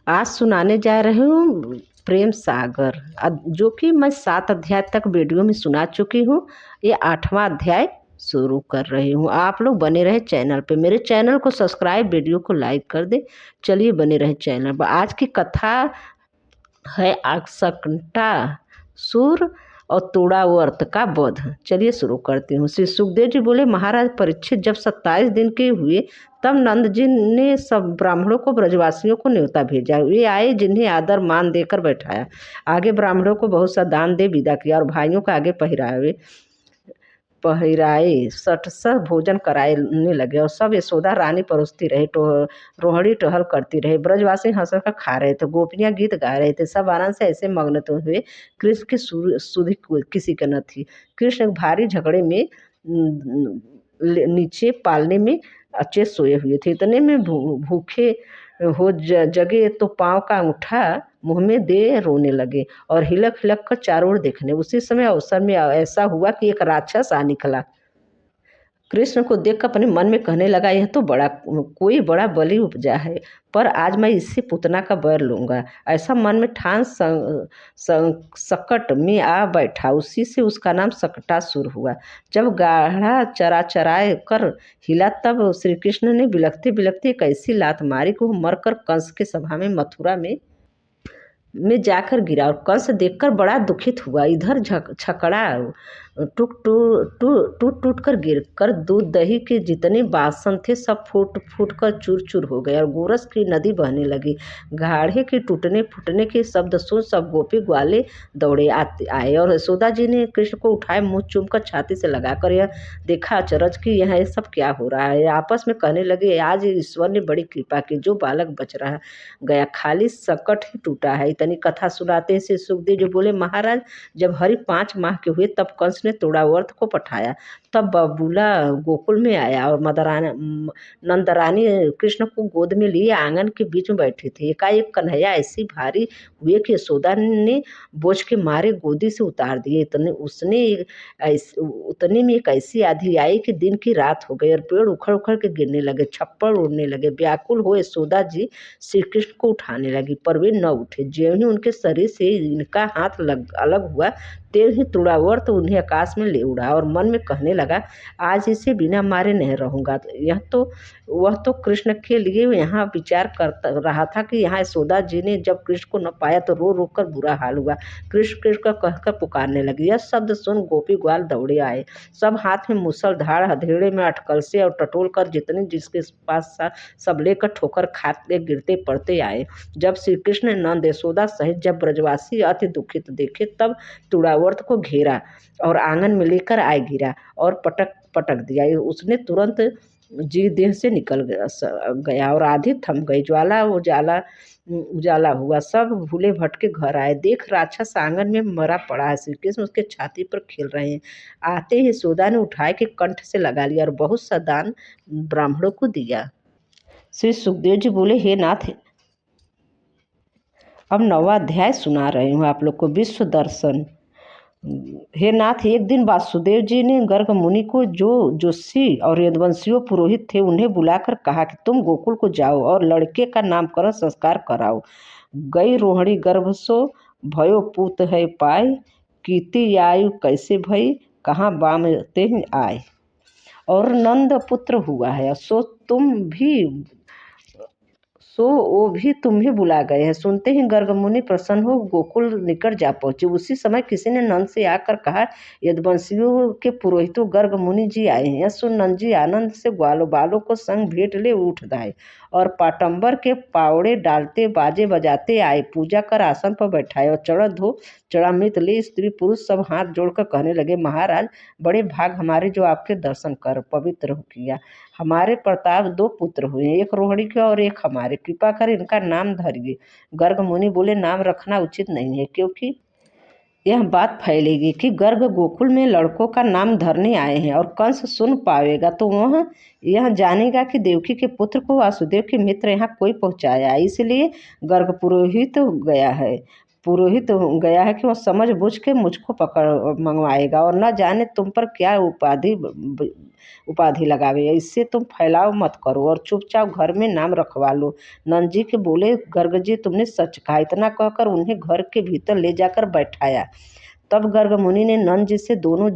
आज सुनाने जा रही हूँ प्रेम सागर, जो कि मैं 7 अध्याय तक वीडियो में सुना चुकी हूँ। ये 8वां अध्याय शुरू कर रही हूँ। आप लोग बने रहे चैनल पे, मेरे चैनल को सब्सक्राइब, वीडियो को लाइक कर दे। चलिए बने रहे चैनल पर। आज की कथा है आक्संटा सुर और तोड़ावर्त का वध। चलिए शुरू करती हूँ। श्री सुखदेव जी बोले, महाराज परीक्षित जब 27 दिन के हुए तब नंद जी ने सब ब्राह्मणों को, ब्रजवासियों को न्योता भेजा। वे आए, जिन्हें आदर मान देकर बैठाया। आगे ब्राह्मणों को बहुत सा दान दे विदा किया और भाइयों को आगे पहिराए सटसर भोजन कराने लगे और सब यशोदा रानी परोसती रही, रोहड़ी टहल करती रही। ब्रजवासी हंस कर खा रहे थे, गोपियां गीत गा रहे थे। सब आनंद से ऐसे मग्न तो हुए कृष्ण की सुधि किसी का न थी। कृष्ण भारी झगड़े में नीचे पालने में अच्छे सोए हुए थे। इतने में भूखे हो जगे तो पाँव का अंगूठा मुंह में दे रोने लगे और हिलक हिलक कर चारों ओर देखने। उसी समय अवसर में ऐसा हुआ कि एक राक्षस आ निकला। कृष्ण को देखकर अपने मन में कहने लगा, यह तो कोई बड़ा बलि उपजा है, पर आज मैं इससे पूतना का बैर लूंगा। ऐसा मन में ठान सकट में आ बैठा। उसी से उसका नाम सकटासुर हुआ। जब गाढ़ा चरा चराए कर हिला तब श्री कृष्ण ने बिलखते बिलखते एक ऐसी लात मारी कि वो मरकर कंस के सभा में, मथुरा में जाकर गिरा और कंस देखकर बड़ा दुखित हुआ। इधर छकड़ा टूट कर गिर कर दूध दही के जितने बासन थे सब फूट फूट कर चूर चूर हो गए और गोरस की नदी बहने लगी। घाड़े के टूटने फूटने के शब्द सुन सब गोपी ग्वाले दौड़े आए और यशोदा जी ने कृष्ण को उठाए, मुंह चूम कर छाती से लगाकर यह देखा अचरज कि यह सब क्या हो रहा है। आपस में कहने लगे, आज ईश्वर ने बड़ी कृपा की, जो बालक बच रहा गया, खाली सकट ही टूटा है। इतनी कथा सुनाते से सुखदेव जी बोले, महाराज जब हरि 5 माह के हुए तब कंस ने तोड़ावर्त को पठाया। तब बबूला गोकुल में आया और नंदरानी कृष्ण को गोद में लिए आंगन के बीच में बैठे थे। एकाएक कन्हैया ऐसी भारी हुए कि यशोदा ने बोझ के मारे गोदी से उतार दिए। उतने में एक ऐसी आंधी आई कि दिन की रात हो गई और पेड़ उखड़ उखड़ के गिरने लगे, छप्पर उड़ने लगे। व्याकुल हो यशोदा जी श्री कृष्ण को उठाने लगी, पर वे न उठे। ज्यों ही उनके शरीर से इनका हाथ अलग हुआ, त्यों ही तोड़ावर्त उन्हें आकाश में ले उड़ा और मन में कहने लगा, आज इसे बिना मारे नहीं रहूंगा। वह तो कृष्ण के लिए यहाँ विचार कर रहा था कि यहाँ यशोदा जी ने जब कृष्ण को न पाया तो रो रो कर बुरा हाल हुआ। कृष्ण कृष्ण कहकर पुकारने लगी। यह शब्द सुन गोपी ग्वाल दौड़े आए। सब हाथ में मूसलधार, हथेड़े में अटकल से और टटोल कर जितने जिसके पास सब लेकर ठोकर खाते गिरते पड़ते आए। जब श्री कृष्ण ने नंद यशोदा सहित जब ब्रजवासी अति दुखित देखे तब तोड़ावर्त को घेरा और आंगन में लेकर आए गिरा और पटक दिया। उसने तुरंत जी देह से निकल गया और आधी थम गई। ज्वाला उजाला हुआ। सब भूले भटके घर आए, देख राक्षस आंगन में मरा पड़ा है। श्री कृष्ण उसके छाती पर खेल रहे हैं। आते ही यशोदा ने उठाए के कंठ से लगा लिया और बहुत सा दान ब्राह्मणों को दिया। श्री सुखदेव जी बोले, हे नाथ, अब 9वां अध्याय सुना रही हूँ आप लोग को, विश्व दर्शन। हे नाथ, एक दिन वासुदेव जी ने गर्ग मुनि को, जो जोशी और यदुवंशियों पुरोहित थे, उन्हें बुलाकर कहा कि तुम गोकुल को जाओ और लड़के का नामकरण संस्कार कराओ। गई रोहिणी गर्भ सो भयो पूत है पाए, कीर्ति आयु कैसे भई, कहाँ बामते आए। और नंद पुत्र हुआ है, सो वो भी तुम्हें बुला गए हैं। सुनते ही गर्ग मुनि प्रसन्न हो गोकुल निकट जा पहुंचे। उसी समय किसी ने नंद से आकर कहा, यदुवंशियों के पुरोहितों गर्ग मुनि जी आए हैं। सुन नंद जी आनंद से ग्वालों बालों को संग भेंट ले उठ दाए और पाटंबर के पावड़े डालते बाजे बजाते आए। पूजा कर आसन पर बैठाए और चढ़ामृत ले स्त्री पुरुष सब हाथ जोड़कर कहने लगे, महाराज बड़े भाग हमारे जो आपके दर्शन कर पवित्र किया। हमारे प्रताप 2 पुत्र हुए, एक रोहिणी के और एक हमारे, कृपा कर इनका नाम धरिए। गर्ग मुनि बोले, नाम रखना उचित नहीं है, क्योंकि यह बात फैलेगी कि गर्ग गोकुल में लड़कों का नाम धरने आए हैं और कंस सुन पाएगा तो वह यह जानेगा कि देवकी के पुत्र को वासुदेव के मित्र यहाँ कोई पहुँचाया, इसलिए गर्ग पुरोहित गया है। पुरोहित गया है कि वह समझ बूझ के मुझको पकड़ मंगवाएगा और न जाने तुम पर क्या उपाधि लगावे। इससे तुम फैलाव मत करो और चुपचाप घर में नाम रखवा लो। नंद जी के बोले, गर्ग जी तुमने सच कहा। इतना कहकर उन्हें घर के भीतर ले जाकर बैठाया। तब गर्ग मुनि ने नंद जी से दोनों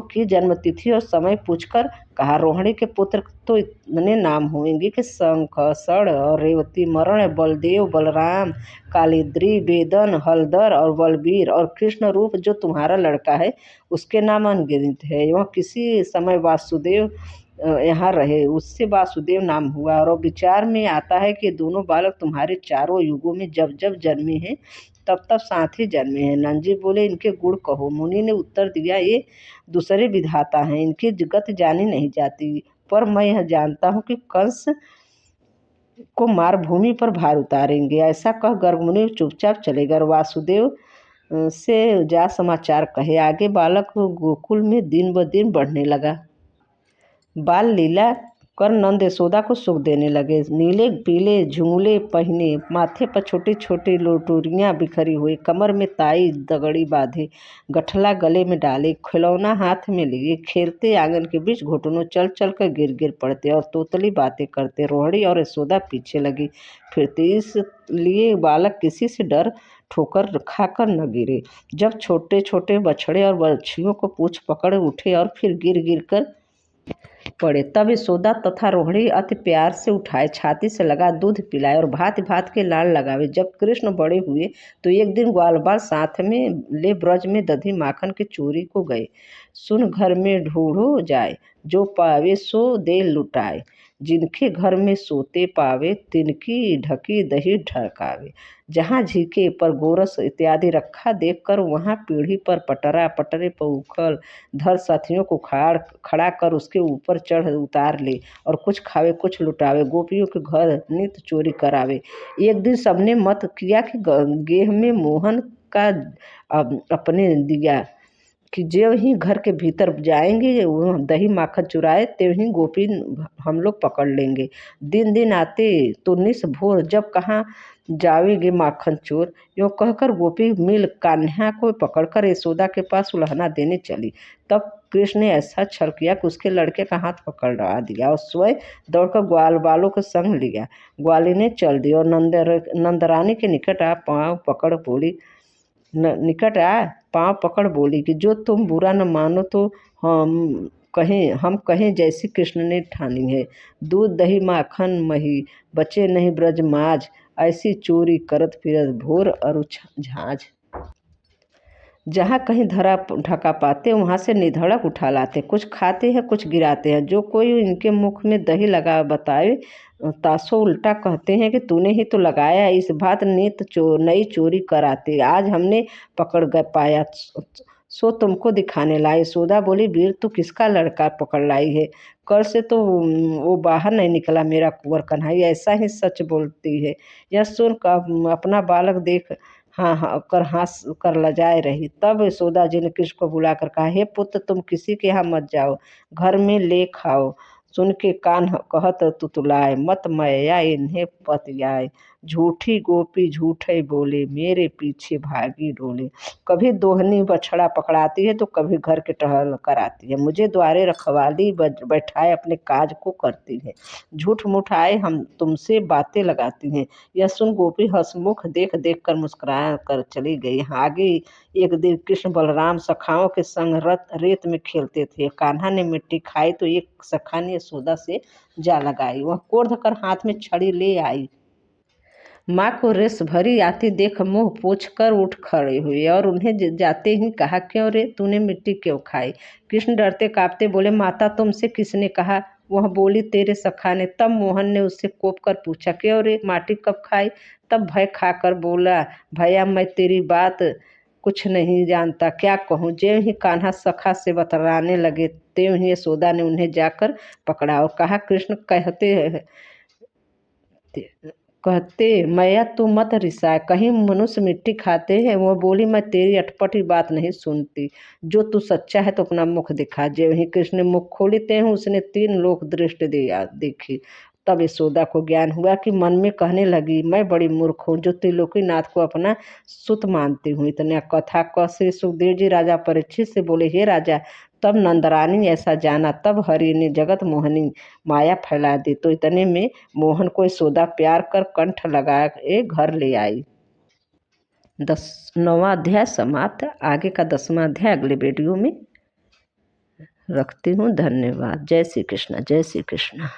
की जन्मतिथि और समय पूछकर कहा, रोहिणी के पुत्र तो इतने नाम होंगे कि शंख, सड़ और रेवती, मरण, बलदेव, बलराम, कालिद्री, वेदन, हलधर और बलबीर, और कृष्ण रूप जो तुम्हारा लड़का है उसके नाम अनगिनत है। वह किसी समय वासुदेव यहाँ रहे, उससे वासुदेव नाम हुआ। और विचार में आता है कि दोनों बालक तुम्हारे चारों युगों में जब जब जन्मे हैं तब तब साथ ही जन्मे हैं। नंद जी बोले, इनके गुण कहो। मुनि ने उत्तर दिया, ये दूसरे विधाता हैं, इनकी गति जानी नहीं जाती, पर मैं यह जानता हूँ कि कंस को मार भूमि पर भार उतारेंगे। ऐसा कह गर्ग मुनि चुपचाप चले गए। वासुदेव से जा समाचार कहे। आगे बालक गोकुल में दिन ब दिन बढ़ने लगा। बाल लीला कर नंद यशोदा को सुख देने लगे। नीले पीले झूले पहने, माथे पर छोटी छोटी लोटूरियाँ बिखरी हुई, कमर में ताई दगड़ी बांधे, गठला गले में डाले, खिलौना हाथ में लिए खेलते, आंगन के बीच घुटनों चल चल कर गिर गिर पड़ते और तोतली बातें करते। रोहिणी और यशोदा पीछे लगी फिरती, इसलिए बालक किसी से डर ठोकर खाकर न गिरे। जब छोटे छोटे बछड़े और बछियों को पूछ पकड़ उठे और फिर गिर गिर कर पड़े, तब यशोदा तथा रोहिणी अति प्यार से उठाए, छाती से लगा दूध पिलाए और भांति भांति के लाड़ लगावे। जब कृष्ण बड़े हुए तो एक दिन ग्वाल बाल साथ में ले ब्रज में दधी माखन की चोरी को गए। सुन घर में ढूंढो जाए, जो पावे सो दे लुटाए, जिनके घर में सोते पावे, तिनकी ढकी दही ढकावे। जहाँ झीके पर गोरस इत्यादि रखा देखकर वहाँ पीढ़ी पर पटरा, पटरे पर उखल धर, साथियों को खड़ा कर उसके ऊपर चढ़ उतार ले और कुछ खावे कुछ लुटावे, गोपियों के घर नित चोरी करावे। एक दिन सबने मत किया कि गेह में मोहन का अपने दिया कि जो ही घर के भीतर जाएंगे वो दही माखन चुराए, त्यों ही गोपी हम लोग पकड़ लेंगे। दिन दिन आते तो निस भोर जब कहाँ जावेंगे माखन चोर। यूँ कहकर गोपी मिल कान्हा को पकड़कर यशोदा के पास उल्हना देने चली। तब कृष्ण ने ऐसा छल किया कि उसके लड़के का हाथ पकड़ा दिया और स्वयं दौड़कर ग्वाल बालों को संग लिया। ग्वाली ने चल दी और नंदरानी के निकट आ पाँव पकड़ बोली कि जो तुम बुरा न मानो तो हम कहें जैसी कृष्ण ने ठानी है। दूध दही माखन मही, बचे नहीं ब्रज माज, ऐसी चोरी करत फिरत भोर अरु झाँझ। जहाँ कहीं धरा ढका पाते वहाँ से निधड़क उठा लाते, कुछ खाते हैं कुछ गिराते हैं। जो कोई इनके मुख में दही लगा बताए तासो उल्टा कहते हैं कि तूने ही तो लगाया, इस बात नित नई चोरी कराते। आज हमने पकड़ पाया सो तुमको दिखाने लाए। यशोदा बोली, वीर तू किसका लड़का पकड़ लाई है? कल से तो वो बाहर नहीं निकला मेरा कुंवर कन्हैया, ऐसा ही सच बोलती है। यह सुन अपना बालक देख हाँ हाँ कर हंस कर लजाए रही। तब यशोदा जी ने कृष्ण को बुलाकर कहा, हे पुत्र तुम किसी के यहाँ मत जाओ, घर में ले खाओ। सुन के कान कहत तुतुलाए, मत मैया इन्हें पतियाए, झूठी गोपी झूठे बोले, मेरे पीछे भागी डोले। कभी दोहनी बछड़ा पकड़ाती है तो कभी घर के टहल कराती है, मुझे द्वारे रखवाली बैठाए अपने काज को करती है, झूठ मूठ आए हम तुमसे बातें लगाती हैं। यह सुन गोपी हंसमुख देख देख कर मुस्कुरा कर चली गई। आगे एक दिन कृष्ण बलराम सखाओं के संग रेत में खेलते थे। कान्हा ने मिट्टी खाई तो एक सखा ने यशोदा से जा लगाई। वह क्रोध कर हाथ में छड़ी ले आई। माँ को रेस भरी आती देख मुंह पोंछ कर उठ खड़े हुए और उन्हें जाते ही कहा, क्यों रे तूने मिट्टी क्यों खाई? कृष्ण डरते कांपते बोले, माता तुमसे किसने कहा? वह बोली, तेरे सखा ने। तब मोहन ने उससे कोप कर पूछा, क्यों रे माटी कब खाई? तब भय खाकर बोला, भैया मैं तेरी बात कुछ नहीं जानता, क्या कहूँ? ज्यों ही कान्हा सखा से बतलाने लगे त्यों ही यशोदा ने उन्हें जाकर पकड़ा और कहा, कृष्ण कहते मैया तू मत रिसा, कहीं मनुष्य मिट्टी खाते हैं? वह बोली, मैं तेरी अटपटी बात नहीं सुनती, जो तू सच्चा है तो अपना मुख दिखा। ज्यों ही कृष्ण ने मुख खोली त्यों उसने 3 लोक दृष्टि देखी। तब यशोदा को ज्ञान हुआ कि मन में कहने लगी, मैं बड़ी मूर्ख हूँ जो त्रिलोकीनाथ को अपना सुत मानती हूँ। इतने कथा क से सुखदेव जी राजा परीक्षित से बोले, हे राजा, तब नंदरानी ऐसा जाना, तब हरि ने जगत मोहनी माया फैला दी। तो इतने में मोहन को यशोदा प्यार कर कंठ लगा घर ले आई। 9वां अध्याय समाप्त। आगे का 10वां अध्याय अगले वीडियो में रखती हूँ। धन्यवाद। जय श्री कृष्ण, जय श्री कृष्ण।